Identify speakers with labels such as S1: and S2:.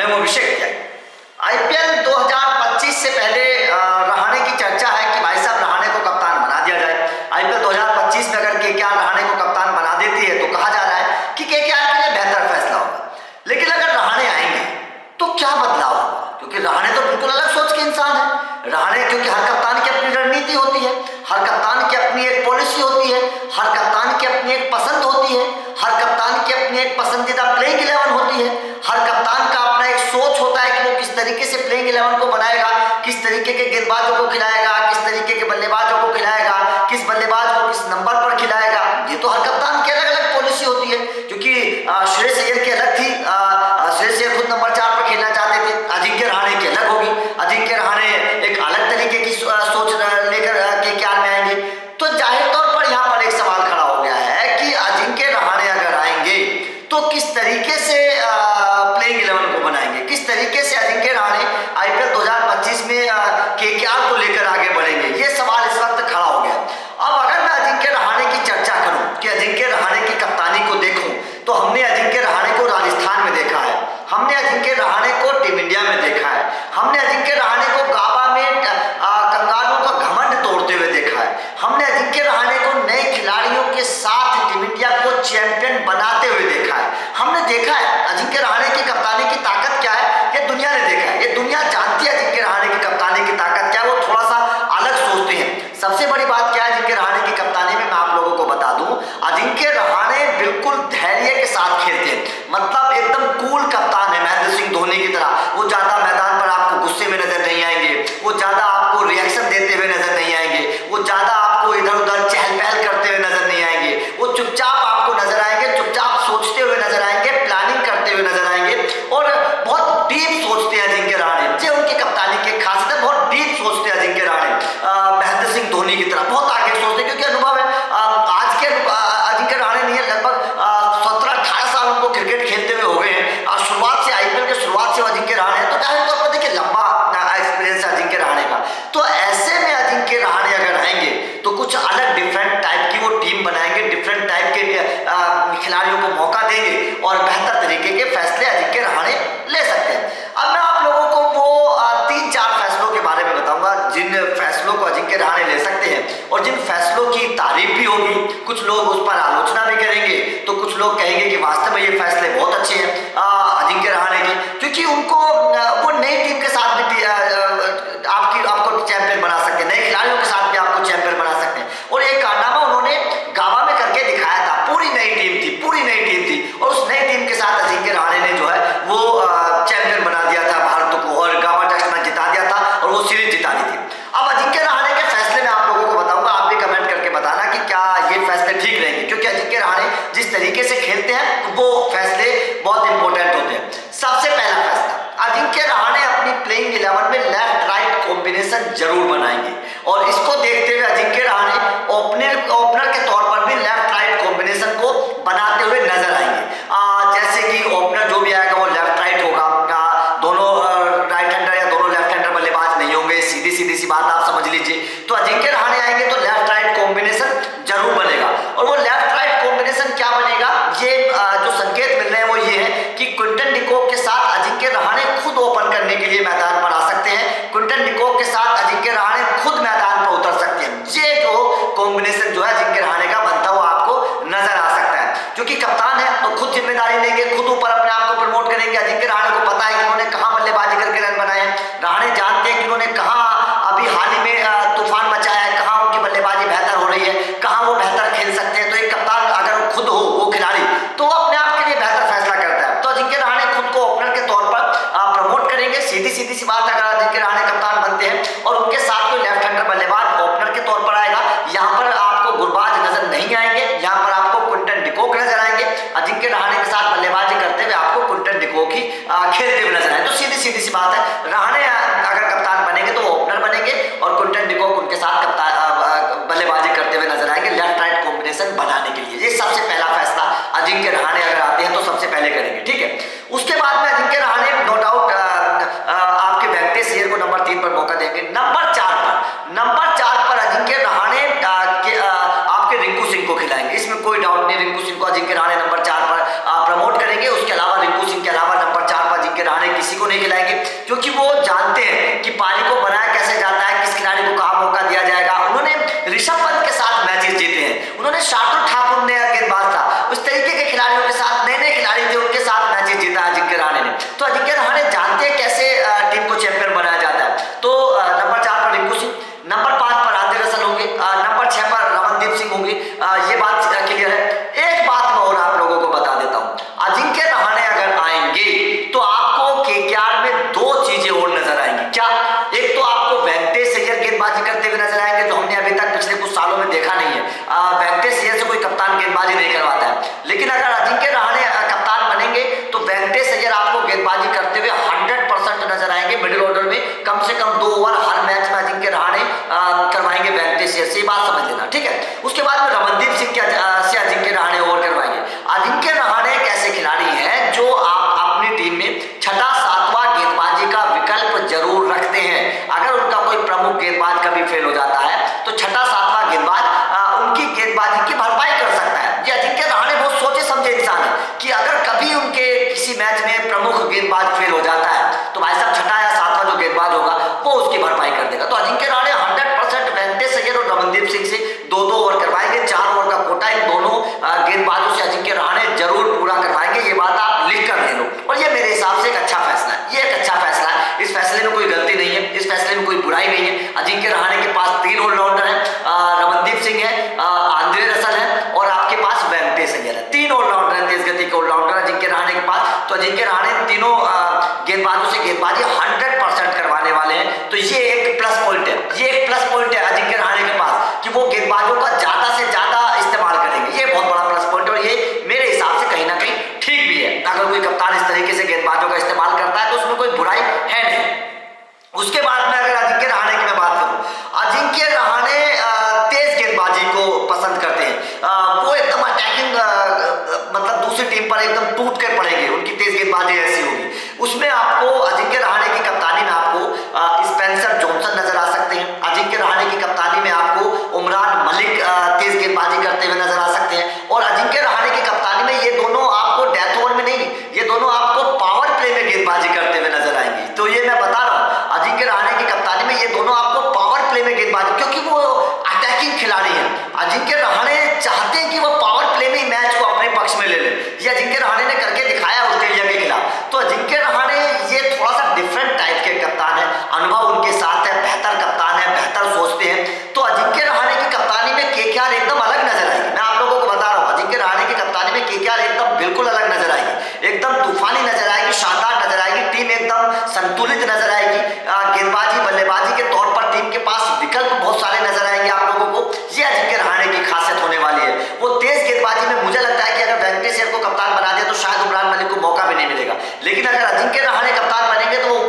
S1: मैं हूं अभिषेक त्यागी। आईपीएल 2025 से पहले रहाणे की चर्चा है कि भाई साहब रहाणे को कप्तान बना दिया जाए। आईपीएल 2025 में अगर केकेआर रहाणे को कप्तान बना देती है तो कहा जा रहा है कि केकेआर के लिए बेहतर फैसला होगा। लेकिन अगर रहाणे आएंगे तो क्या बदलाव होगा, क्योंकि रहाणे तो बिल्कुल अलग सोच के इंसान है। रहाणे, क्योंकि हर कप्तान की अपनी रणनीति होती है, हर कप्तान की अपनी एक पॉलिसी होती है, हर कप्तान की अपनी एक पसंद होती है, हर कप्तान की अपनी एक पसंदीदा प्लेइंग 11 होती है, हर कप्तान का अपना एक सोच होता है कि वो किस तरीके से प्लेइंग 11 को बनाएगा, किस तरीके के गेंदबाजों को खिलाएगा, किस तरीके के बल्लेबाजों को खिलाएगा, किस बल्लेबाज को किस नंबर पर खिलाएगा। ये तो हर कप्तान की अलग अलग पॉलिसी होती है। क्योंकि श्रेयस अय्यर की अलग थी, श्रेयस अय्यर खुद नंबर 4 पर खेलना चाहते थे। अजिंक्य रहाणे की अलग होगी, अजिंक्य रहाणे एक अलग तरीके की सोच लेकर केकेआर में आएंगे। तो जाहिर तौर पर यहाँ पर एक सवाल खड़ा हो गया है कि अजिंक्य रहाणे अगर आएंगे तो किस तरीके से प्लेइंग 11 को बनाएंगे, किस तरीके से अजिंक्य रहाणे आईपीएल 2025 में केकेआर को लेकर आगे बढ़ेंगे, ये सवाल इस वक्त खड़ा हो गया। अब अगर मैं अजिंक्य रहाणे की चर्चा करूं कि अजिंक्य रहाणे की कप्तानी को देखूं तो हमने अजिंक्य रहाणे को राजस्थान में देखा है, हमने अजिंक्य रहाणे को टीम इंडिया में देखा है, हमने अजिंक्य रहाणे को गाबा में कंगारुओं का घमंड तोड़ते हुए देखा है, हमने अजिंक्य रहाणे को नए खिलाड़ियों के साथ टीम इंडिया को चैंपियन बनाते हुए देखा है। हमने देखा है अजिंक्य रहाणे की कप्तानी की ताकत क्या है, ये दुनिया ने देखा है, ये दुनिया जानती है अजिंक्य रहाणे की कप्तानी की ताकत क्या है। वो थोड़ा सा अलग सोचते हैं। सबसे बड़ी बात क्या है अजिंक्य रहाणे की कप्तानी में, मैं आप लोगों को बता दूं, अजिंक्य रहाणे बिल्कुल धैर्य के साथ खेलते हैं, मतलब एकदम कूल कप्तान है, महेंद्र सिंह धोनी की तरह। वो ज्यादा मैदान पर आपको गुस्से में नजर नहीं आएंगे, वो ज्यादा आपको रिएक्शन देते हुए नजर नहीं आएंगे, वो ज्यादा आपको इधर उधर चहल पहल करते हुए नजर नहीं आएंगे, वो चुपचाप आपको नजर आएंगे, चुपचाप सोचते हुए नजर आएंगे, प्लानिंग करते हुए नजर आएंगे और बहुत डीप सोचते हैं अजिंक्य रहाणे। ये उनकी कप्तानी की खासियत है, बहुत डीप सोचते हैं अजिंक्य रहाणे, महेंद्र सिंह धोनी की तरह बहुत आगे सोचते हैं, क्योंकि अनुभव है। आज के अजिंक्य रहाणे नहीं है, लगभग 17-18 साल उनको क्रिकेट खेलते हुए हो गए हैं और शुरुआत से आईपीएल के शुरुआत से अजिंक्य रहाणे है, तो जाहिर तौर पर देखिए लंबा एक्सपीरियंस है अजिंक्य रहाणे का। तो ऐसे में अजिंक्य रहाणे अगर आएंगे तो कुछ अलग डिफरेंट टाइप की वो टीम बनाएंगे, डिफरेंट टाइप के खिलाड़ियों को मौका देंगे और बेहतर तरीके के फैसले अजिंक्य रहाणे ले सकते हैं। अब मैं आप लोगों को वो 3-4 फैसलों के बारे में बताऊंगा जिन फैसलों को अजिंक्य रहाणे ले सकते हैं और जिन फैसलों की तारीफ भी होगी। कुछ लोग उस पर आलोचना भी करेंगे, तो कुछ लोग कहेंगे कि वास्तव में ये फैसले बहुत अच्छे हैं अजिंक्य रहाणे के, क्योंकि उनको वो नई टीम के साथ भी आपको चैंपियन बना सकते हैं, नए खिलाड़ियों के साथ भी आपको चैंपियन बना सकते हैं। और एक कारनामा उन्होंने गाबा में करके दिखाया था, पूरी नई टीम थी, पूरी नई टीम थी और उस नई टीम के साथ अजिंक्य रहाणे ने जो है वो चैंपियन बना दिया था भारत को और गाबा टेस्ट मैच जिता दिया था और वो सीरीज जिता दी थी। अब अजिंक्य रहाणे के फैसले में आप लोगों को बताऊंगा, आप भी कमेंट करके बताना कि क्या ये फैसले ठीक रहेंगे, क्योंकि अजिंक्य रहाणे जिस तरीके से खेलते हैं वो फैसले बहुत इंपॉर्टेंट होते हैं। सबसे पहला फैसला, अजिंक्य रहाणे अपनी प्लेइंग 11 में लेफ्ट राइट कॉम्बिनेशन जरूर बनाएंगे और इसको देखते हुए अजिंक्य रहाणे ओपनर के तौर पर भी लेफ्ट राइट कॉम्बिनेशन को बनाते हुए नजर आएंगे। जैसे कि ओपनर जो भी आएगा वो लेफ्ट राइट होगा, दोनों राइट हैंडर या दोनों लेफ्ट हैंडर बल्लेबाज नहीं होंगे, सीधी सी बात आप समझ लीजिए। तो अजिंक्य रहाणे आएंगे तो लेफ्ट राइट कॉम्बिनेशन जरूर बनेगा और वो लेफ्ट राइट कॉम्बिनेशन क्या बनेगा, ये जो संकेत मिल रहे हैं वो ये है कि क्विंटन डिकॉक के साथ अजिंक्य रहाणे खुद ओपन करने के लिए मैदान पर आ सकते हैं, क्विंटन डिकॉक के साथ अजिंक्य रहाणे खुद मैदान पर उतर सकते हैं। ये जो कॉम्बिनेशन जो है अजिंक्य रहाणे का बनता हुआ आपको नजर आ सकता है, क्योंकि कप्तान है तो खुद जिम्मेदारी लेंगे, खुद ऊपर अपने आप को प्रमोट करेंगे। अजिंक्य रहाणे को पता है कि उन्होंने कहां बल्लेबाजी करके रन बनाए हैं, रहाणे जानते हैं कि उन्होंने कहां अभी हाल ही में तूफान मचाया है, कहां उनकी बल्लेबाजी बेहतर हो रही है, कहां वो बेहतर खेल सकते हैं। तो एक कप्तान अगर वो खुद हो वो खिलाड़ी तो वो अपने आप के लिए बेहतर फैसला करता है। तो अजिंक्य रहाणे खुद को ओपनर के तौर पर प्रमोट करेंगे। सीधी सी बात, अगर अजिंक्य रहाणे कप्तान बनते हैं और उनके साथ कोई लेफ्ट हैंडर बल्लेबाज ओपनर के तौर पर आएगा, यहाँ पर आपको गुरबाज नजर नहीं आएंगे, यहाँ पर आपको क्विंटन डिकॉक नजर आएंगे। अजिंक्य रहाणे के साथ बल्लेबाजी करते हुए आपको क्विंटन डिकॉक ही खेलते हुए नजर आए। तो सीधी सी बात है, रहाणे अगर कप्तान बनेंगे तो वो ओपनर बनेंगे और क्विंटन डिकॉक उनके साथ बल्लेबाजी करते हुए नजर आएंगे लेफ्ट राइट कॉम्बिनेशन बनाने के लिए। ये सबसे पहला फैसला अजिंक्य रहाणे अगर आते हैं तो सबसे पहले करेंगे, ठीक है। उसके बाद में अजिंक्य रहाणे नो डाउट आपके वेंकटेश अय्यर को नंबर 3 पर मौका देंगे। नंबर 4 पर अजिंक्य रहाणे आपके रिंकू सिंह को खिलाएंगे, इसमें कोई डाउट नहीं। रिंकू सिंह को अजिंक्य रहाणे नंबर 4 पर प्रमोट करेंगे। उसके अलावा रिंकू सिंह के अलावा नंबर 4 पर अजिंक्य रहाणे किसी को नहीं खिलाएंगे, क्योंकि वो जानते हैं कि पारी को बनाया कैसे जाता है, किस खिलाड़ी को कहाँ मौका दिया जाएगा। उन्होंने ऋषभ पंत के साथ मैचेस जीते हैं, उन्होंने शार्दुल ठाकुर ने गेंदबाज था, उस तरीके के खिलाड़ियों के साथ, नए नए खिलाड़ी थे, उनके साथ मैचेस जीता अजिंक्य रहाणे ने। तो अजिंक्य रहाणे जानते हैं कैसे टीम को चैंपियन बनाया जाता है। तो नंबर 4 पर रिंकू सिंह, नंबर 5 पर आंद्रे रसल होंगे, नंबर 6 पर रमनदीप सिंह होंगे। ये बात क्लियर है। एक बात मैं और आप लोगों को बता देता हूं, अजिंक्य रहाणे अगर आएंगे तो आपको केकेआर में 2 चीजें और नजर आएंगी। क्या? एक तो आपको वेंकटेश अय्यर गेंदबाजी करते हुए नजर आएंगे, जो हमने अभी तक पिछले कुछ सालों में देखा नहीं है। वेंकटेश अय्यर से कोई कप्तान गेंदबाजी नहीं करवाता है, लेकिन अगर अजिंक्य रहाणे कप्तान बनेंगे तो वेंकटेश अय्यर आपको गेंदबाजी करते हुए 100% नजर आएंगे। मिडिल ऑर्डर में कम से कम 2 ओवर हर मैच में अजिंक्य रहाणे करवाएंगे वेंकटेश अय्यर से, बात समझ लेना, ठीक है। उसके बाद में रमनदीप सिंह से अजिंक्य रहाणे ओवर करवाएंगे। अजिंक्य रहाणे एक ऐसे खिलाड़ी हैं जो आप अपनी टीम में 6वां गेंदबाजी का विकल्प जरूर रखते हैं। अगर उनका कोई प्रमुख गेंदबाज कभी फेल हो जाता है तो 6वां गेंदबाज उनकी गेंदबाजी की भरपाई कर सकता है। ये अजिंक्य रहाणे बहुत सोचे समझे इंसान है कि अगर कभी उनके किसी मैच में प्रमुख गेंदबाज फेल हो जाता है तो भाई साहब 6वां या 7वां जो गेंदबाज होगा वो उसकी भरपाई कर देगा। तो अजिंक्य रहाणे 100% वेंकटेश अय्यर और रमनदीप सिंह से 2-2 ओवर करवाएंगे। 4 ओवर का कोटा इन दोनों गेंदबाजों से अजिंक्य रहाणे जरूर पूरा करवाएंगे। ये बात आप लिख कर ले लो, और ये मेरे हिसाब से एक अच्छा फैसला है। ये एक अच्छा फैसला है, इस फैसले में कोई गलती नहीं है, इस फैसले में कोई बुराई नहीं है। अजिंक्य रहाणे के पास 3 ऑलराउंडर हैं, रमनदीप सिंह है, आंद्रे रसल है और आपके पास वेंकटेश अय्यर है। 3 ऑलराउंडर हैं, तेज गति के ऑलराउंडर अजिंक्य रहाणे के पास। तो अजिंक्य रहाणे तीनों गेंदबाजों से गेंदबाजी 100% करवाने वाले हैं। तो ये एक प्लस पॉइंट है, ये एक प्लस पॉइंट है अजिंक्य रहाणे के पास कि वो गेंदबाजों का ज्यादा से ज्यादा इस्तेमाल करेंगे। ये बहुत बड़ा प्लस पॉइंट है और ये मेरे हिसाब से कहीं ना कहीं ठीक भी है। अगर कोई कप्तान इस तरीके से गेंदबाजों का इस्तेमाल करता है तो उसमें कोई बुराई है नहीं। उसके बाद में अगर अजिंक्य रहाणे की मैं बात करूं, अजिंक्य रहाणे तेज गेंदबाजी को पसंद करते हैं। वो एकदम अटैकिंग, मतलब दूसरी टीम पर एकदम टूट कर पड़ेंगे, उनकी तेज गेंदबाजी ऐसी होगी। उसमें आपको अजिंक्य रहाणे की कप्तानी में आपको स्पेंसर जॉनसन नजर आ सकते हैं। अजिंक्य रहाणे की कप्तानी में आपको उमरान मलिक तेज गेंदबाजी करते हुए नजर आ सकते हैं। और अजिंक्य रहाणे की कप्तानी में ये दोनों आपको डेथ ओवर में नहीं, ये दोनों आपको पावर प्ले में गेंदबाजी करते हुए नजर आएंगी। तो ये मैं बता रहा हूं, अजिंक्य रहाणे की कप्तानी में ये दोनों आपको पावर प्ले में गेंदबाजी, क्योंकि वो अटैकिंग खिलाड़ी हैं। अजिंक्य रहाणे चाहते हैं कि वो पावर प्ले में मैच को अपने पक्ष में ले ले। ये अजिंक्य रहाणे ने करके दिखाया ऑस्ट्रेलिया के खिलाफ। तो अजिंक्य रहाणे ये थोड़ा सा डिफरेंट टाइप के कप्तान है, अनुभव उनके साथ है, बेहतर कप्तान है, बेहतर सोचते हैं। तो अजिंक्य रहाणे की कप्तानी में केकेआर एकदम अलग नजर आएगी। मैं आप लोगों को बता रहा हूं, अजिंक्य रहाणे की कप्तानी में केकेआर एकदम बिल्कुल अलग नजर आएगी, एकदम तूफानी नजर आएगी, शानदार नजर आएगी, टीम एकदम संतुलित नजर आएगी। गेंदबाजी बल्लेबाजी के तौर पर टीम के पास विकल्प बहुत सारे नजर आएंगे आप लोगों को। ये अजिंक्य रहाणे की खासियत होने वाली है। वो तेज गेंदबाजी में मुझे लगता है कि अगर वेंकटेश अय्यर को कप्तान बना दिया तो शायद उमरान मलिक को मौका भी नहीं मिलेगा, लेकिन अगर अजिंक्य रहाणे कप्तान बनेंगे तो वो